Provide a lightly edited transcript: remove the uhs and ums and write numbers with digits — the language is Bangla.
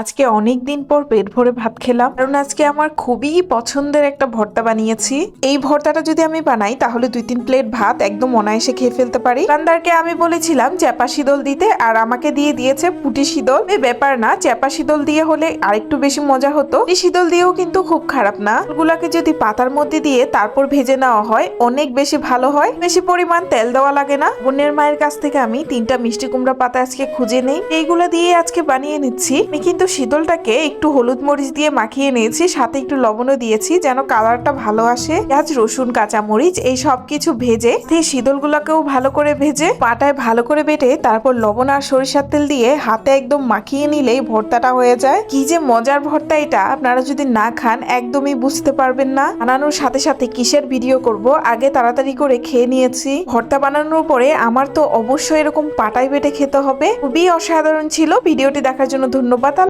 আজকে অনেক দিন পর পেট ভরে ভাত খেলাম, কারণ আজকে আমার খুবই পছন্দের একটা ভর্তা বানিয়েছি। এই ভর্তাটা যদি আমি বানাই তাহলে 2-3 প্লেট ভাত একদম অনায়াসে খেয়ে ফেলতে পারি। দোকানদারকে আমি বলেছিলাম চ্যাপা শীতল দিতে, আর আমাকে দিয়ে দিয়েছে পুটি শীতল। এই ব্যাপার না, চ্যাপা শীতল দিয়ে হলে আরেকটু বেশি মজা হতো। পুটি শীতল দিয়েও কিন্তু খুব খারাপ না। এগুলাকে যদি পাতার মধ্যে দিয়ে তারপর ভেজে নেওয়া হয় অনেক বেশি ভালো হয়। বেশি পরিমাণ তেল দেওয়া লাগে না। বোনের মায়ের কাছ থেকে আমি 3টা মিষ্টি কুমড়া পাতা আজকে খুঁজে নেই, এইগুলা দিয়ে আজকে বানিয়ে নিচ্ছি। আমি কিন্তু শীতলটাকে একটু হলুদ মরিচ দিয়ে মাখিয়ে নিয়েছি, সাথে একটু লবণও দিয়েছি যেন কালারটা ভালো আসে। পেঁয়াজ, রসুন, কাঁচা মরিচ এই সব কিছু ভেজে শীতলগুলোকেও ভালো করে ভেজে পাটায় ভালো করে বেটে তারপর লবণ আর সরিষার তেল দিয়ে হাতে একদম মাখিয়ে নিলেই ভর্তাটা হয়ে যায়। কি যে মজার ভর্তা এটা, আপনারা যদি না খান একদমই বুঝতে পারবেন না। বানানোর সাথে সাথে কিসের ভিডিও করব, আগে তাড়াতাড়ি করে খেয়ে নিয়েছি। ভর্তা বানানোর পরে আমার তো অবশ্যই এরকম পাটায় বেটে খেতে হবে। খুবই অসাধারণ ছিল। ভিডিওটি দেখার জন্য ধন্যবাদ।